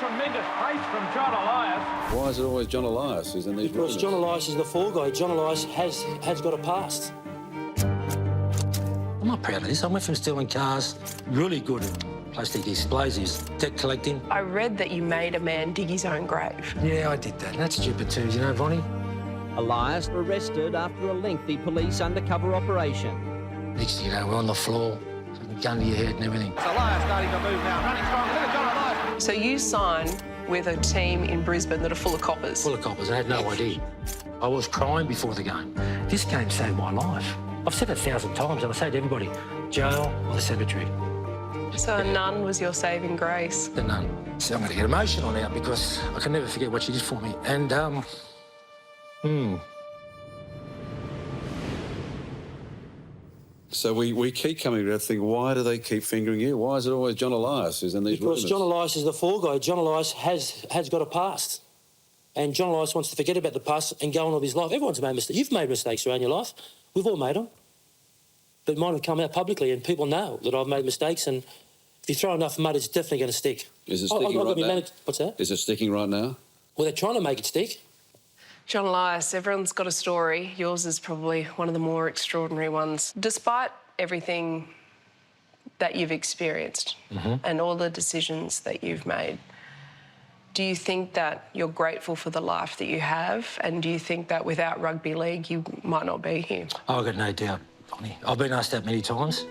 tremendous pace from John Elias. Why is it always John Elias who's in these Because runners? John Elias is the fall guy. John Elias has got a past. I'm not proud of this. I went from stealing cars, really good at plastic explosives, debt collecting. I read that you made a man dig his own grave. Yeah, I did that. That's stupid too, you know, Vonnie? Elias arrested after a lengthy police undercover operation. Next thing you know, we're on the floor, gun to your head and everything. Elias starting to move now, running strong. Look at John Elias. So you sign with a team in Brisbane that are full of coppers. Full of coppers. I had no idea. I was crying before the game. This game saved my life. I've said it 1,000 times, and I say to everybody, jail or the cemetery. So a nun was your saving grace. The nun. So I'm going to get emotional now because I can never forget what she did for me. And, So we keep coming to that thing, why do they keep fingering you? Why is it always John Elias who's in these Because runners? John Elias is the fall guy. John Elias has got a past. And John Elias wants to forget about the past and go on with his life. Everyone's made mistakes. You've made mistakes around your life. We've all made them. But mine have come out publicly and people know that I've made mistakes, and if you throw enough mud, it's definitely going to stick. Is it sticking right now? What's that? Is it sticking right now? Well, they're trying to make it stick. John Elias, everyone's got a story. Yours is probably one of the more extraordinary ones. Despite everything that you've experienced and all the decisions that you've made, do you think that you're grateful for the life that you have? And do you think that without rugby league, you might not be here? I've got no doubt, Bonnie. I've been asked that many times.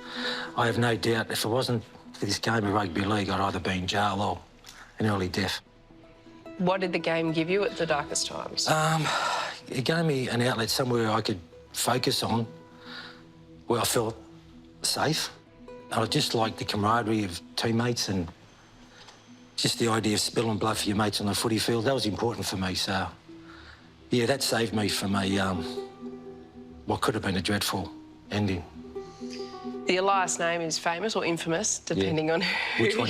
I have no doubt if it wasn't for this game of rugby league, I'd either be in jail or in early death. What did the game give you at the darkest times? It gave me an outlet somewhere I could focus on, where I felt safe. I just liked the camaraderie of teammates and just the idea of spilling blood for your mates on the footy field. That was important for me, so yeah, that saved me from what could have been a dreadful ending. The Elias name is famous or infamous, depending on which one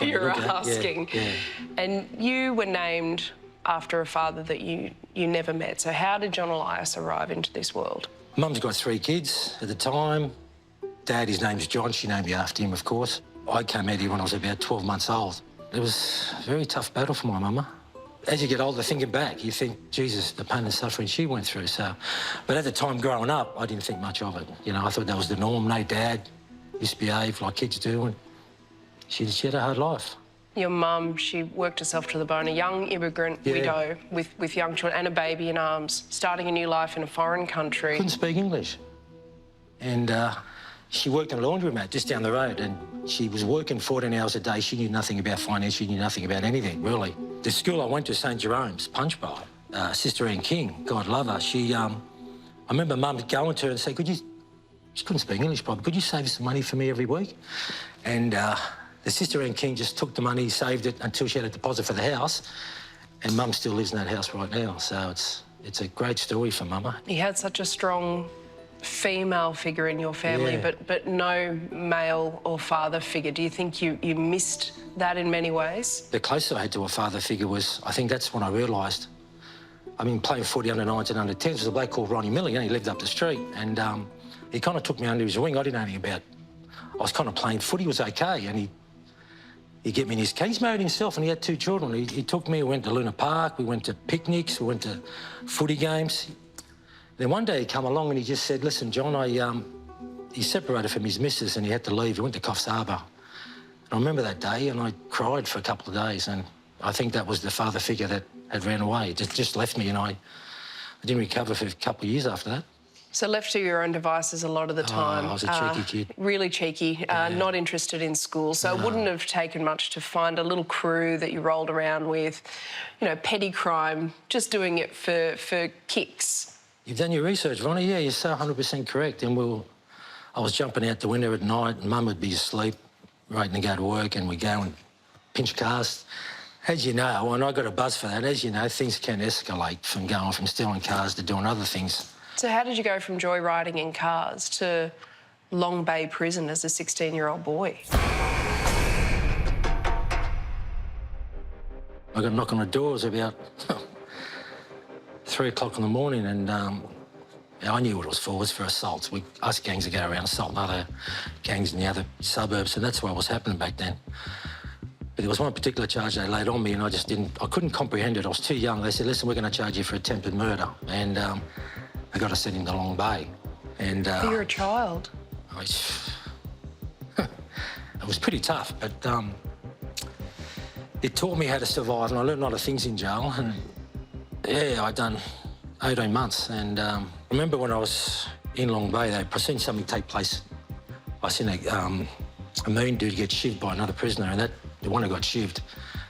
you're asking. Yeah. And you were named after a father that you never met. So how did John Elias arrive into this world? Mum's got 3 kids at the time. Dad, his name's John. She named me after him, of course. I came out here when I was about 12 months old. It was a very tough battle for my mama. As you get older, thinking back, you think, Jesus, the pain and suffering she went through. So, but at the time growing up, I didn't think much of it. You know, I thought that was the norm. No, Dad misbehaved like kids do, and she had a hard life. Your mum, she worked herself to the bone, a young immigrant widow with young children and a baby in arms, starting a new life in a foreign country. Couldn't speak English. And she worked in a laundromat just down the road, and she was working 14 hours a day. She knew nothing about finance. She knew nothing about anything, really. The school I went to, St. Jerome's, Punch Bowl, Sister Anne King, God love her, she, I remember Mum going to her and saying, she couldn't speak English probably, could you save some money for me every week? And the Sister Anne King just took the money, saved it until she had a deposit for the house, and Mum still lives in that house right now. So it's a great story for Mama. You had such a strong female figure in your family, but no male or father figure. Do you think you missed that in many ways? The closest I had to a father figure was, I think that's when I realised, I mean, playing footy under 9s and under 10s, was a bloke called Ronnie Miller. You know, he lived up the street, and he kind of took me under his wing. I didn't know anything about, I was kind of playing footy, was okay, and he'd get me in his car. He's married himself and he had 2 children. He took me, we went to Luna Park, we went to picnics, we went to footy games. Then one day he came along and he just said, listen, John, he separated from his missus and he had to leave. He went to Coffs Harbour. And I remember that day and I cried for a couple of days, and I think that was the father figure that had ran away. It just left me, and I didn't recover for a couple of years after that. So left to your own devices a lot of the time. I was a cheeky kid. Really cheeky, not interested in school. So it wouldn't have taken much to find a little crew that you rolled around with, you know, petty crime, just doing it for kicks. You've done your research, Ronnie. Yeah, you're so 100% correct. And I was jumping out the window at night and Mum would be asleep, waiting to go to work, and we'd go and pinch cars. As you know, and I got a buzz for that, as you know, things can escalate from going from stealing cars to doing other things. So how did you go from joyriding in cars to Long Bay Prison as a 16-year-old boy? I got a knock on the door. It was about 3 o'clock in the morning, and I knew what it was for. It was for assaults. Us gangs would go around assaulting other gangs in the other suburbs, and that's what was happening back then. But there was one particular charge they laid on me and I couldn't comprehend it. I was too young. They said, listen, we're going to charge you for attempted murder. And they got to send him to Long Bay. And But you're a child. It was pretty tough, but it taught me how to survive, and I learned a lot of things in jail. And yeah, I'd done 18 months. And I remember when I was in Long Bay, I seen something take place. I seen a mean dude get shivved by another prisoner, and the one who got shivved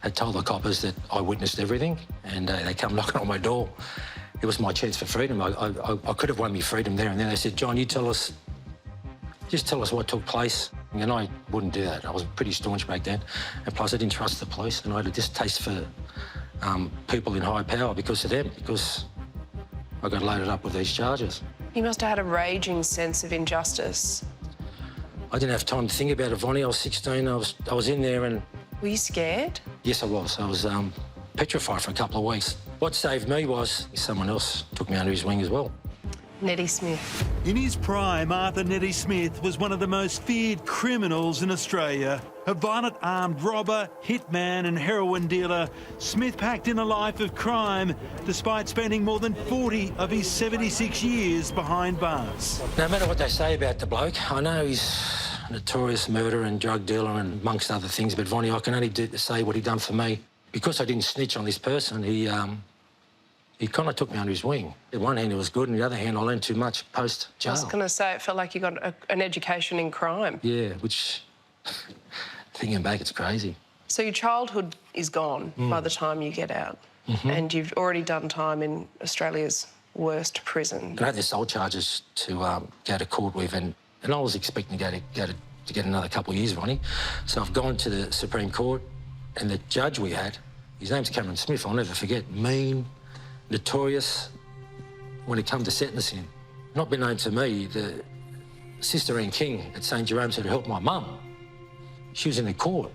had told the coppers that I witnessed everything, and they come knocking on my door. It was my chance for freedom. I could have won me freedom there and then. They said, John, just tell us what took place. And I wouldn't do that. I was pretty staunch back then. And plus, I didn't trust the police. And I had a distaste for people in high power because of them, because I got loaded up with these charges. You must have had a raging sense of injustice. I didn't have time to think about it, Vonnie. I was 16. I was in there and... Were you scared? Yes, I was. I was petrified for a couple of weeks. What saved me was someone else took me under his wing as well. Nettie Smith. In his prime, Arthur Nettie Smith was one of the most feared criminals in Australia. A violent armed robber, hitman and heroin dealer, Smith packed in a life of crime despite spending more than 40 of his 76 years behind bars. No matter what they say about the bloke, I know he's a notorious murderer and drug dealer and amongst other things, but Vonnie, I can only say what he done for me. Because I didn't snitch on this person, he kind of took me under his wing. On one hand, it was good, and on the other hand, I learned too much post-jail. I was going to say, it felt like you got an education in crime. Yeah, which, thinking back, it's crazy. So your childhood is gone by the time you get out, and you've already done time in Australia's worst prison. And I had the assault charges to go to court with, and I was expecting to get another couple of years, Ronnie. So I've gone to the Supreme Court, and the judge we had, his name's Cameron Smith, I'll never forget, mean, notorious when it comes to sentencing. Not been known to me, the Sister Anne King at St Jerome's had helped my mum. She was in the court.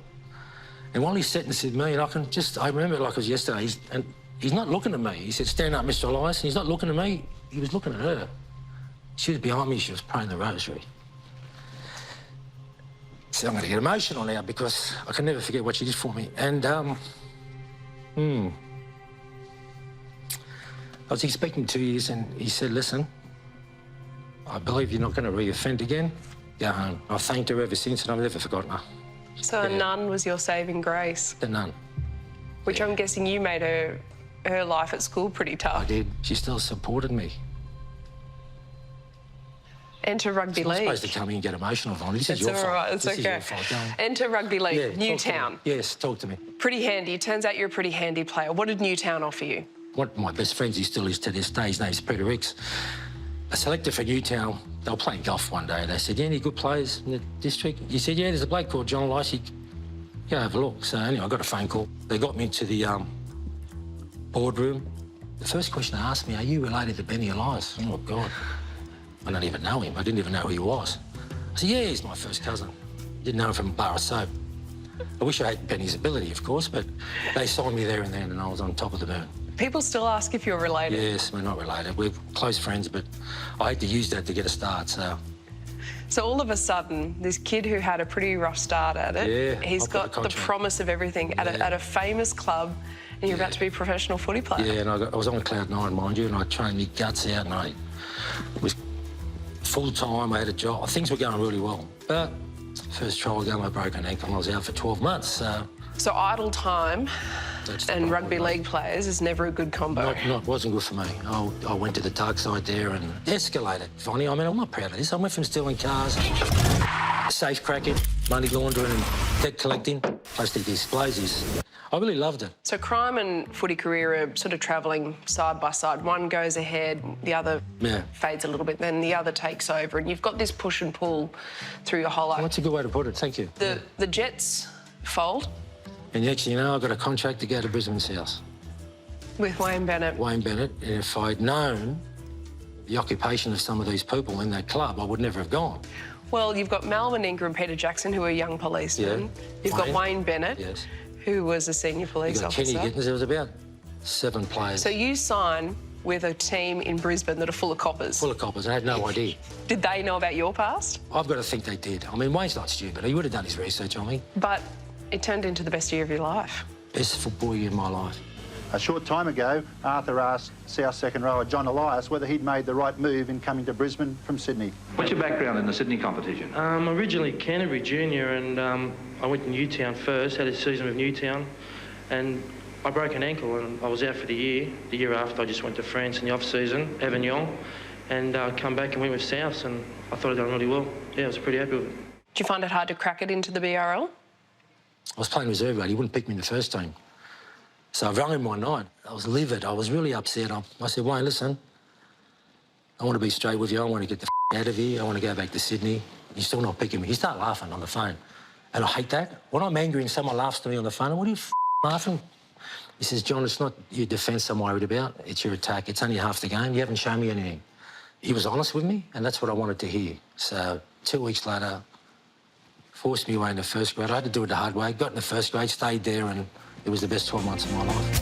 And while he's sentencing me, and I remember it like it was yesterday, he's not looking at me. He said, stand up, Mr. Elias, and he's not looking at me, he was looking at her. She was behind me, she was praying the rosary. So I'm going to get emotional now because I can never forget what she did for me. And, I was expecting 2 years, and he said, listen, I believe you're not going to re-offend again. Go home. I've thanked her ever since, and I've never forgotten her. So a nun was your saving grace? The nun. Which I'm guessing you made her life at school pretty tough. I did. She still supported me. Enter Rugby League. I'm supposed to come in and get emotional, Vonnie. This is your fault. All right, it's this okay. Is your fault. Go on. Enter Rugby League, Yeah, Newtown. Yes, talk to me. Pretty handy. Turns out you're a pretty handy player. What did Newtown offer you? One of my best friends, he still is to this day, his name's Peter Ricks. A selector for Newtown, they were playing golf one day. They said, any good players in the district? He said, yeah, there's a bloke called John Elias. Go have a look. So anyway, I got a phone call. They got me into the boardroom. The first question they asked me, are you related to Benny Elias? Oh, God. I don't even know him. I didn't even know who he was. I said, yeah, he's my first cousin. Didn't know him from a bar of soap. I wish I had Benny's ability, of course, but they signed me there and then, and I was on top of the moon. People still ask if you're related. Yes, we're not related. We're close friends, but I had to use that to get a start, so... So all of a sudden, this kid who had a pretty rough start at it, he's got the promise of everything at a famous club, and you're about to be a professional footy player. Yeah, and I was on cloud nine, mind you, and I trained my guts out, and I was full-time, I had a job. Things were going really well. But first trial game, I broke an ankle and I was out for 12 months, so... So idle time and rugby league players is never a good combo. Wasn't good for me. I went to the dark side there and escalated, Vonnie. I mean, I'm not proud of this. I went from stealing cars, safe cracking, money laundering and debt collecting, plastic explosives. I really loved it. So crime and footy career are sort of travelling side by side. One goes ahead, the other fades a little bit, then the other takes over, and you've got this push and pull through your whole life. That's a good way to put it, thank you. The Jets fold. And next thing you know, I got a contract to go to Brisbane South. With Wayne Bennett. Wayne Bennett, and if I'd known the occupation of some of these people in that club, I would never have gone. Well, you've got Malvin Ingram and Peter Jackson, who are young policemen. Yeah. You've got Wayne Bennett, who was a senior police officer. Kenny Gittins, there was about 7 players. So you sign with a team in Brisbane that are full of coppers. Full of coppers, I had no idea. Did they know about your past? I've got to think they did. I mean, Wayne's not stupid. He would have done his research on me. But it turned into the best year of your life. Best football year of my life. A short time ago, Arthur asked South second rower John Elias whether he'd made the right move in coming to Brisbane from Sydney. What's your background in the Sydney competition? Originally Canterbury Junior, and I went to Newtown first, had a season with Newtown, and I broke an ankle and I was out for the year. The year after, I just went to France in the off-season, Avignon, and come back and went with Souths, and I thought I'd done really well. Yeah, I was pretty happy with it. Did you find it hard to crack it into the BRL? I was playing reserve grade. He wouldn't pick me in the first team. So I rang him one night. I was livid. I was really upset. I said, Wayne, listen, I want to be straight with you. I want to get the out of here. I want to go back to Sydney. You're still not picking me. He started laughing on the phone. And I hate that. When I'm angry and someone laughs to me on the phone, what are you laughing? He says, John, it's not your defence I'm worried about. It's your attack. It's only half the game. You haven't shown me anything. He was honest with me, and that's what I wanted to hear. So 2 weeks later, forced me away in the first grade. I had to do it the hard way. Got in the first grade, stayed there, and it was the best 12 months of my life.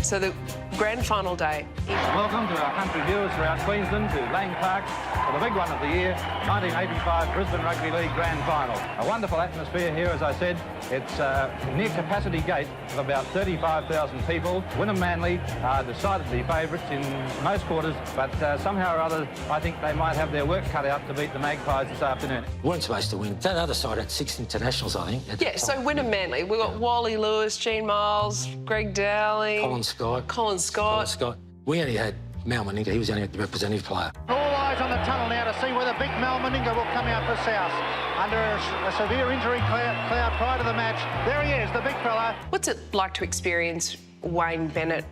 So the grand final day. Welcome to our country viewers throughout Queensland to Lang Park for the big one of the year, 1985 Brisbane Rugby League Grand Final. A wonderful atmosphere here, as I said. It's near capacity gate of about 35,000 people. Wynnum Manly are decidedly favourites in most quarters, but somehow or other, I think they might have their work cut out to beat the Magpies this afternoon. We weren't supposed to win. That other side had 6 internationals, I think. Yeah, so Wynnum Manly. We've got Wally Lewis, Gene Miles, Greg Dowling... Colin Scott. We only had Mal Meninga. He was only the representative player. All eyes on the tunnel now to see whether big Mal Meninga will come out for South. Under a severe injury cloud prior to the match. There he is, the big fella. What's it like to experience Wayne Bennett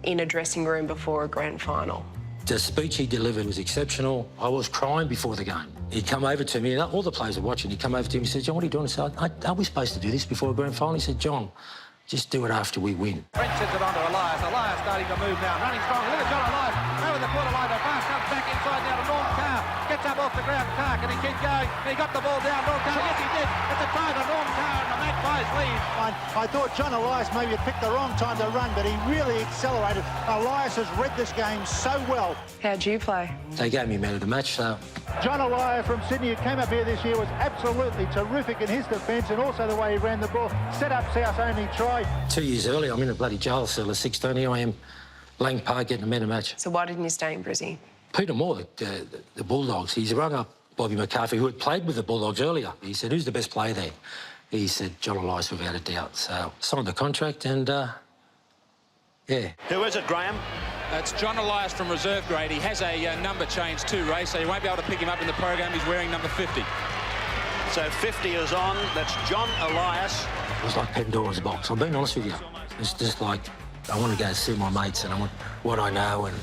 in a dressing room before a grand final? The speech he delivered was exceptional. I was crying before the game. He'd come over to me, and all the players were watching. He'd come over to me and said, John, what are you doing? I said, are we supposed to do this before a grand final? He said, John, just do it after we win. French sends it on to Elias. Elias starting to move now, running strong. Look at John Elias over the quarter line. The pass comes back inside now to Norm Carr. Gets up off the ground. Carr, can he keep going? He got the ball down. Norm Carr, yes he did. It's a try to Norm Carr and the Magpies lead. I thought John Elias maybe had picked the wrong time to run, but he really accelerated. Elias has read this game so well. How'd you play? They gave me man of the match, so... John Elias from Sydney, who came up here this year, was absolutely terrific in his defence, and also the way he ran the ball. Set up South's only try. 2 years earlier, I'm in a bloody jail cell at 16. Here I am, Lang Park, getting a man of the match. So why didn't you stay in Brizzy? Peter Moore, the Bulldogs, he's rung up Bobby McCarthy, who had played with the Bulldogs earlier. He said, who's the best player there? He said, John Elias, without a doubt. So signed the contract and, yeah. Who is it, Graham? It's John Elias from reserve grade. He has a number change too, Ray, so you won't be able to pick him up in the program. He's wearing number 50. So 50 is on. That's John Elias. It was like Pandora's box. I'm being honest with you. It's just like, I want to go see my mates and I want what I know and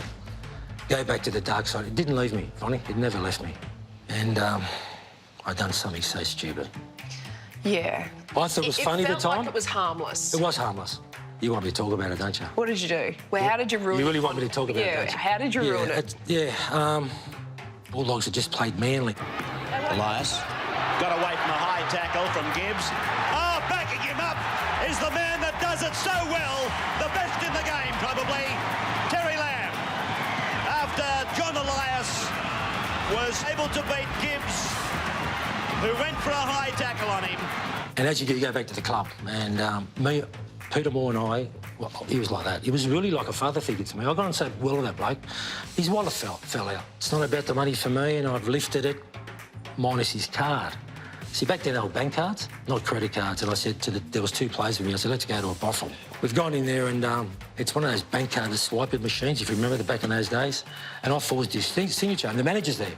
go back to the dark side. It didn't leave me, Ronnie. It never left me. And I'd done something so stupid. Yeah. I thought it was funny at the time. It felt like it was harmless. It was harmless. You want me to talk about it, don't you? What did you do? Well, how did you ruin it? You really want me to talk about it, don't you? How did you ruin it? Bulldogs had just played Manly. Elias got away from a high tackle from Gibbs. Oh, backing him up is the man that does it so well. The best in the game, probably. Terry Lamb. After John Elias was able to beat Gibbs, who went for a high tackle on him. And as you go back to the club, and me, Peter Moore and I, well, he was like that. He was really like a father figure to me. I got on so well with that bloke. His wallet fell out. It's not about the money for me, and I've lifted it, minus his card. See, back then they were bank cards, not credit cards, and I said there was 2 players with me, I said, let's go to a brothel. We've gone in there, and it's one of those bank card swiping machines, if you remember back in those days, and I forged his signature, and the manager's there,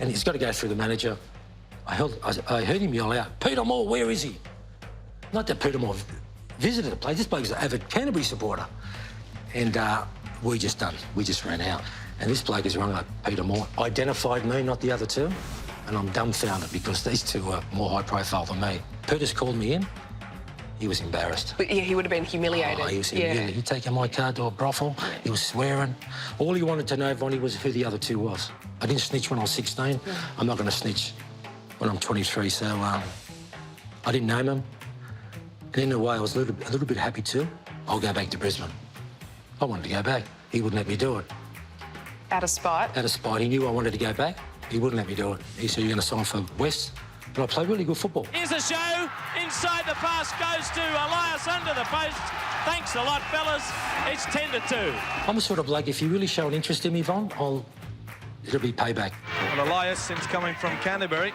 and he's got to go through the manager. I heard him yell out, Peter Moore, where is he? Not that Peter Moore visited the place. This bloke was an avid Canterbury supporter. And we just ran out. And this bloke has rung up Peter Moore, identified me, not the other 2. And I'm dumbfounded because these 2 are more high profile than me. Peter's called me in. He was embarrassed. But yeah, he would have been humiliated. Oh, he was humiliated. Yeah. He taking my card to a brothel. He was swearing. All he wanted to know, Vonnie, was who the other 2 was. I didn't snitch when I was 16. I'm not going to snitch when I'm 23, so I didn't name him. And in a way, I was a little bit happy too. I'll go back to Brisbane. I wanted to go back. He wouldn't let me do it. Out of spite? Out of spite. He knew I wanted to go back. He wouldn't let me do it. He said, you're going to sign for West. But I played really good football. Here's a show. Inside the pass goes to Elias under the post. Thanks a lot, fellas. It's 10-2. I'm the sort of bloke, if you really show an interest in me, Yvonne, it'll be payback. Well, Elias, since coming from Canterbury,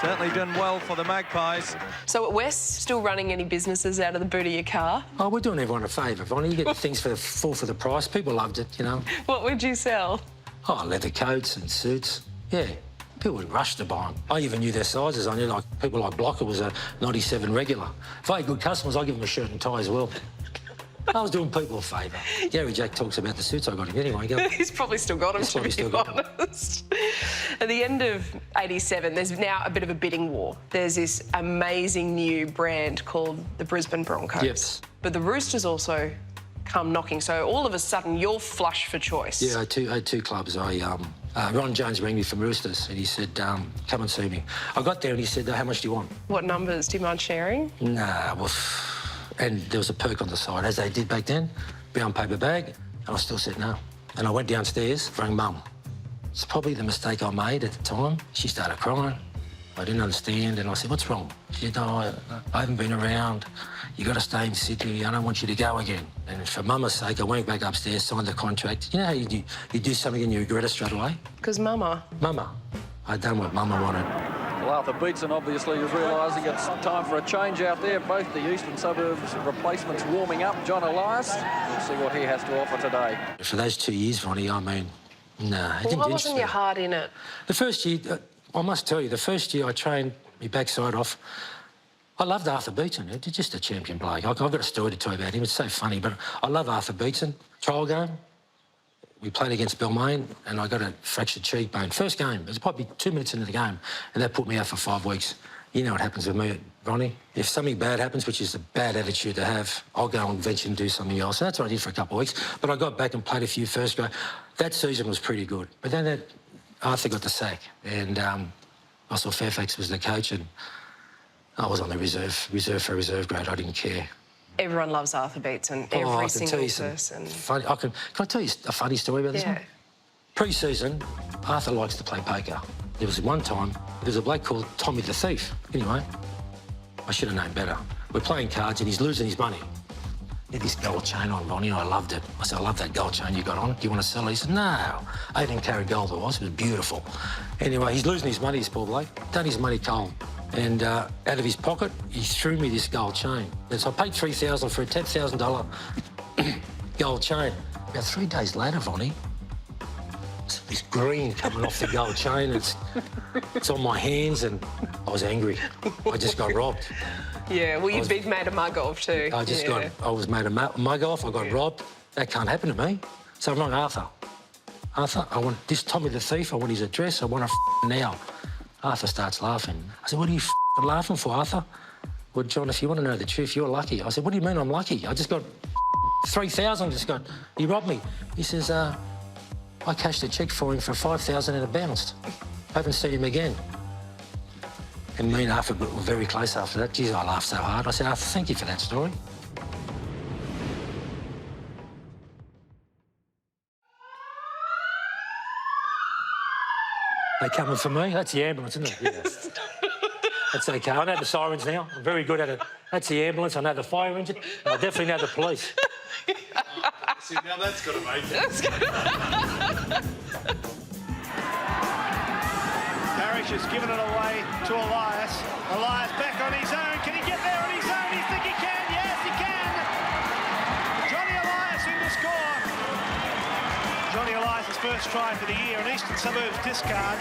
certainly done well for the Magpies. So at West, still running any businesses out of the boot of your car? Oh, we're doing everyone a favour, Yvonne. You get things for the price. People loved it, you know. What would you sell? Oh, leather coats and suits. Yeah. People would rush to buy them. I even knew their sizes. I knew, like, people like Blocker was a 97 regular. If I had good customers, I'd give them a shirt and tie as well. I was doing people a favour. Gary Jack talks about the suits I got him anyway. He's probably still got them, to be honest. At the end of '87, there's now a bit of a bidding war. There's this amazing new brand called the Brisbane Broncos. Yes. But the Roosters also come knocking, so all of a sudden you're flush for choice. Yeah, I had two clubs. Ron Jones rang me from Roosters and he said, come and see me. I got there and he said, how much do you want? What numbers? Do you mind sharing? Nah, well, and there was a perk on the side, as they did back then, brown paper bag, and I still said no. And I went downstairs, rang Mum. It's probably the mistake I made at the time. She started crying. I didn't understand, and I said, what's wrong? She said, no, I haven't been around. You got to stay in Sydney. I don't want you to go again. And for Mama's sake, I went back upstairs, signed the contract. You know how you do something and you regret it straight away? Because Mama? Mama. I'd done what Mama wanted. Well, Arthur Beetson obviously is realising it's time for a change out there. Both the eastern suburbs replacements warming up. John Elias, we'll see what he has to offer today. For those 2 years, Ronnie, I mean, nah. Well, why wasn't your heart in it? The first year, I must tell you, the first year I trained my backside off, I loved Arthur Beetson. He's just a champion bloke. I've got a story to tell you about him. It's so funny, but I love Arthur Beetson. Trial game, we played against Balmain and I got a fractured cheekbone. First game, it was probably 2 minutes into the game, and that put me out for 5 weeks. You know what happens with me, Ronnie. If something bad happens, which is a bad attitude to have, I'll go and venture and do something else. And that's what I did for a couple of weeks. But I got back and played a few first grade. That season was pretty good. But then Arthur got the sack, and Russell Fairfax was the coach, and I was on the reserve for reserve grade. I didn't care. Everyone loves Arthur Beetson. Every single person. Funny, can I tell you a funny story about this one? Pre-season, Arthur likes to play poker. There was one time, there was a bloke called Tommy the Thief. Anyway, I should have known better. We're playing cards and he's losing his money. He had this gold chain on, Ronnie, and I loved it. I said, I love that gold chain you got on. Do you want to sell it? He said, no. 18-carat gold it was. It was beautiful. Anyway, he's losing his money, this poor bloke. Done his money cold. And out of his pocket, he threw me this gold chain. And so I paid $3,000 for a $10,000 gold chain. About 3 days later, Ronnie, this green coming off the gold chain. It's on my hands, and I was angry. I just got robbed. Yeah, well, you've been made a mug of too. I was made a mug off. I got robbed. That can't happen to me. So I rang Arthur. Arthur, I want this Tommy the Thief. I want his address. I want to now. Arthur starts laughing. I said, what are you laughing for, Arthur? Well, John, if you want to know the truth, you're lucky. I said, what do you mean I'm lucky? I just got 3,000. He robbed me. He says, I cashed a cheque for him for 5,000 and it bounced. I haven't seen him again. And me and Arthur were very close after that. Geez, I laughed so hard. I said, Arthur, thank you for that story. They coming for me? That's the ambulance, isn't it? Yeah. That's okay. I know the sirens now. I'm very good at it. That's the ambulance. I know the fire engine. I definitely know the police. See, now that's got to make it. Parrish has given it away to Elias. Elias back on his own. Can he get there on his own? He think he can. Yes, he can. Johnny Elias in to score. Johnny Elias' first try for the year, an Eastern Suburbs discard.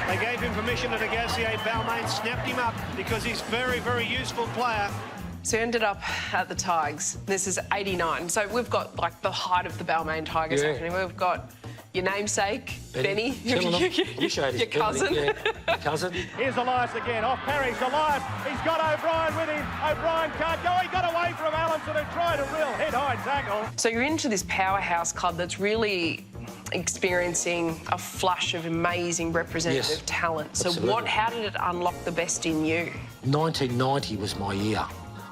They gave him permission to negotiate. Balmain snapped him up because he's a very, very useful player. So you ended up at the Tigers. This is '89. So we've got, like, the height of the Balmain Tigers happening. We've got your namesake, Benny. Your cousin. Yeah, cousin. Here's Elias again, off Parrish. Elias, he's got O'Brien with him. O'Brien can't go. He got away from Allenson who tried a real head-high tackle. So you're into this powerhouse club that's really experiencing a flush of amazing representative talent. So how did it unlock the best in you? 1990 was my year.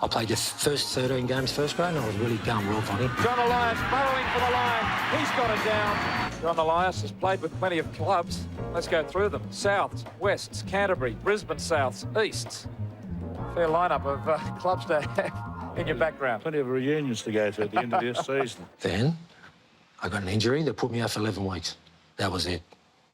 I played the first 13 games first grade and I was really going well for him. John Elias burrowing for the line. He's got it down. John Elias has played with plenty of clubs. Let's go through them. Souths, Wests, Canterbury, Brisbane Souths, Easts. Fair lineup of clubs to have in your background. Plenty of reunions to go to at the end of this season. Then I got an injury that put me out for 11 weeks. That was it.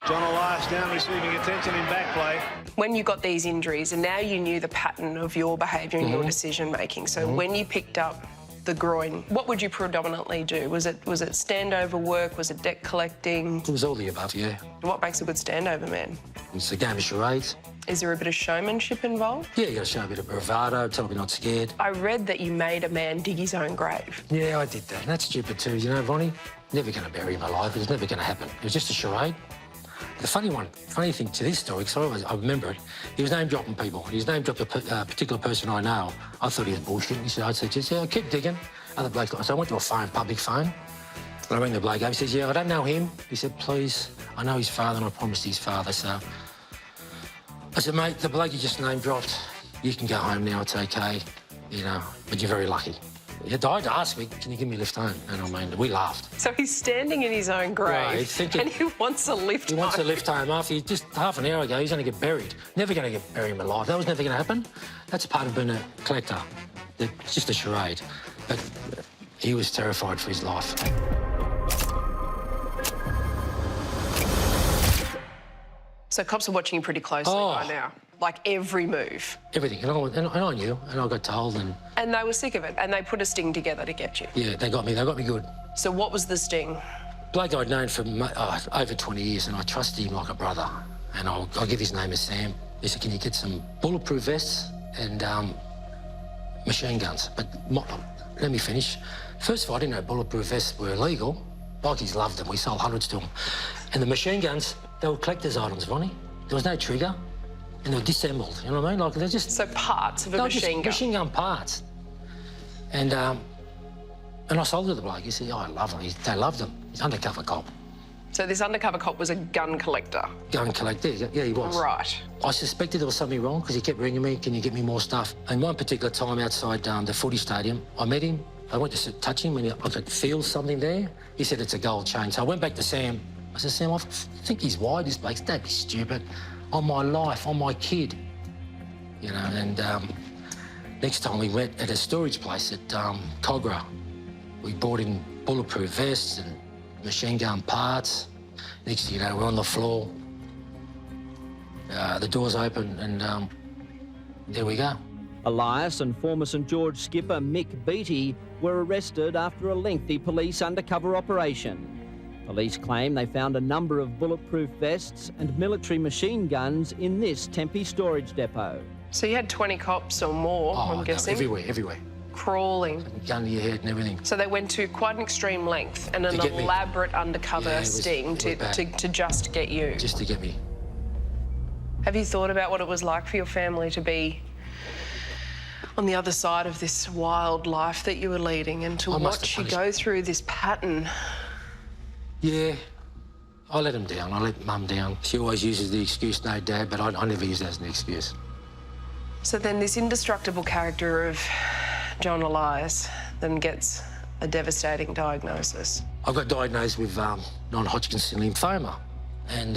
John Elias down receiving attention in back play. When you got these injuries and now you knew the pattern of your behaviour and your decision-making, so when you picked up the groin, what would you predominantly do? Was it standover work? Was it debt collecting? It was all the above, yeah. What makes a good standover man? It's a game of charades. Is there a bit of showmanship involved? Yeah, you got to show a bit of bravado, tell him you're not scared. I read that you made a man dig his own grave. Yeah, I did that. And that's stupid too, you know, Vonnie? Never going to bury him alive. It was never going to happen. It was just a charade. The funny thing to this story, because I remember it, he was name-dropping people. He was name-dropped a particular person I know. I thought he was bullshitting. He said, I said, just, yeah, keep digging. Other bloke, so I went to a phone, public phone. And I rang the bloke up. He says, yeah, I don't know him. He said, please, I know his father and I promised his father, so... I said, mate, the bloke you just name-dropped, you can go home now, it's okay, you know, but you're very lucky. He died to ask me, can you give me a lift home? And I mean, we laughed. So he's standing in his own grave and he wants a lift home. He wants a lift home. After just half an hour ago, he's going to get buried. Never going to get buried alive. That was never going to happen. That's part of being a collector. It's just a charade. But he was terrified for his life. So cops are watching you pretty closely right now. Like every move. Everything. And I knew, and I got told. And they were sick of it, and they put a sting together to get you. Yeah, they got me. They got me good. So what was the sting? Bloke I'd known for over 20 years, and I trusted him like a brother. And I'll give his name as Sam. He said, can you get some bulletproof vests and machine guns? But let me finish. First of all, I didn't know bulletproof vests were illegal. Bikies loved them. We sold hundreds to them. And the machine guns, they were collector's items, Vonnie. There was no trigger. And they were disassembled, you know what I mean? Like, they're just... So parts of a machine gun? Machine gun parts. And I sold it to the bloke. He said, oh, I love them. They loved them. He's an undercover cop. So this undercover cop was a gun collector? Gun collector, yeah, he was. Right. I suspected there was something wrong because he kept ringing me, can you get me more stuff? And one particular time outside the footy stadium, I met him. I went to touch him and I could feel something there. He said, it's a gold chain. So I went back to Sam. I said, Sam, I think he's wide, this bloke. Don't be stupid. On my life, on my kid. You know, and next time we went at a storage place at Cogra. We brought in bulletproof vests and machine gun parts. Next thing you know, we're on the floor. The door's open and there we go. Elias and former St George skipper Mick Beattie were arrested after a lengthy police undercover operation. Police claim they found a number of bulletproof vests and military machine guns in this Tempe storage depot. So you had 20 cops or more, I'm guessing? Everywhere. Crawling. Gun to your head and everything. So they went to quite an extreme length and an elaborate undercover sting to just get you. Just to get me. Have you thought about what it was like for your family to be on the other side of this wild life that you were leading and to watch you go through this pattern? Yeah, I let him down. I let Mum down. She always uses the excuse, no dad, but I never use that as an excuse. So then this indestructible character of John Elias then gets a devastating diagnosis. I got diagnosed with non-Hodgkin's lymphoma. And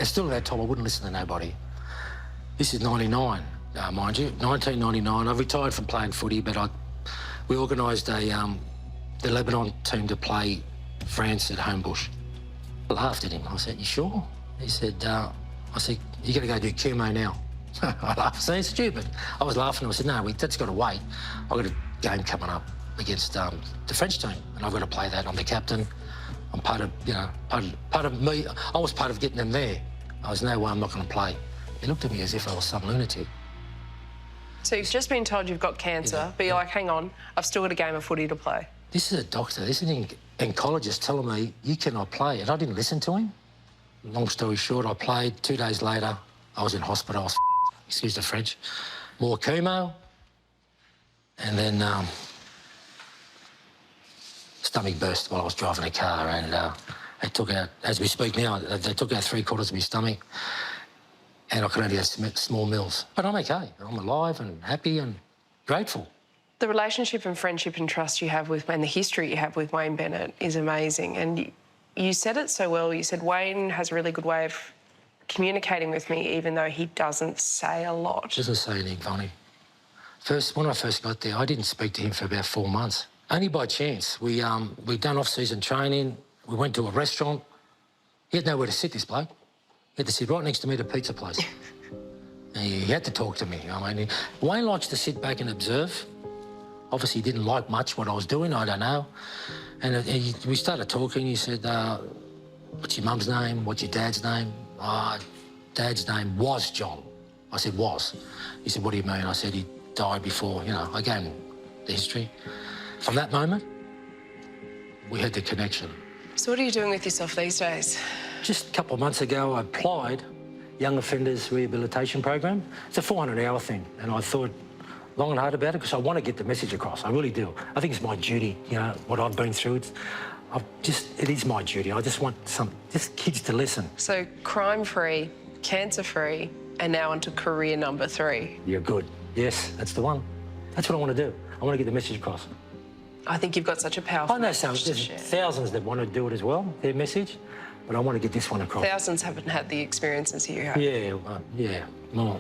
still at that time, I wouldn't listen to nobody. This is 99, mind you, 1999. I retired from playing footy, but we organised the Lebanon team to play France at Homebush. I laughed at him. I said, you sure? He said, I said, you got to go do chemo now. I laughed. I said, it's stupid. I was laughing. I said, no, that's got to wait. I've got a game coming up against the French team, and I've got to play that. I'm the captain. I'm part of, you know, part of me. I was part of getting them there. I was, no way I'm not going to play. He looked at me as if I was some lunatic. So you've just been told you've got cancer, but you're like, hang on, I've still got a game of footy to play. This is a doctor, this is an oncologist telling me, you cannot play. And I didn't listen to him. Long story short, I played. 2 days later, I was in hospital. I was excuse the French. More chemo. And then stomach burst while I was driving a car. And they took out, as we speak now, they took out 3/4 of my stomach. And I could only have small meals. But I'm okay. I'm alive and happy and grateful. The relationship and friendship and trust you have with, and the history you have with Wayne Bennett is amazing. And you said it so well. You said Wayne has a really good way of communicating with me, even though he doesn't say a lot. Doesn't say anything funny. When I first got there, I didn't speak to him for about 4 months. Only by chance. We'd done off-season training. We went to a restaurant. He had nowhere to sit, this bloke. He had to sit right next to me at a pizza place. And he had to talk to me. I mean, Wayne likes to sit back and observe. Obviously, he didn't like much what I was doing, I don't know. And we started talking. He said, what's your mum's name? What's your dad's name? Dad's name was John. I said, was. He said, what do you mean? I said, he died before, you know. I gave him the history. From that moment, we had the connection. So what are you doing with yourself these days? Just a couple of months ago, I applied Young Offenders Rehabilitation Program. It's a 400-hour thing, and I thought long and hard about it because I want to get the message across. I really do. I think it's my duty, you know, what I've been through. It is my duty. I just want just kids to listen. So crime-free, cancer-free, and now onto career number 3. You're good. Yes, that's the one. That's what I want to do. I want to get the message across. I think you've got such a powerful message to share. There's thousands that want to do it as well, their message, but I want to get this one across. Thousands haven't had the experiences you have. Yeah, more.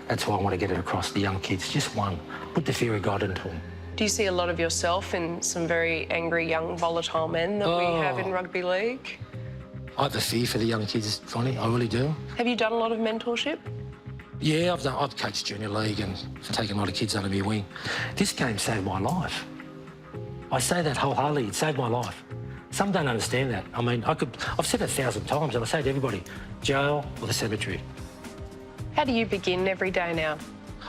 That's why I want to get it across the young kids. Just one. Put the fear of God into them. Do you see a lot of yourself in some very angry, young, volatile men that we have in rugby league? I have a fear for the young kids, Connie. I really do. Have you done a lot of mentorship? Yeah, I've coached junior league and taken a lot of kids under my wing. This game saved my life. I say that wholeheartedly. It saved my life. Some don't understand that. I mean, I've said it 1,000 times, and I say to everybody, jail or the cemetery. How do you begin every day now?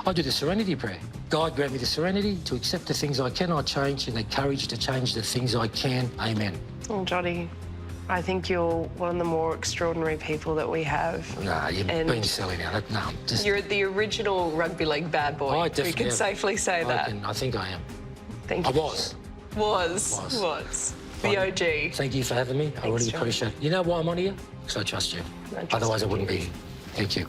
I do the serenity prayer. God grant me the serenity to accept the things I cannot change and the courage to change the things I can. Amen. Well, Johnny, I think you're one of the more extraordinary people that we have. Nah, you've been silly now. No, just... You're the original rugby league bad boy. I definitely We can safely say that. I think I am. Thank you. I was. Was. The OG. Thank you for having me. I really appreciate it. You know why I'm on here? Because I trust you. Otherwise, I wouldn't be. Thank you.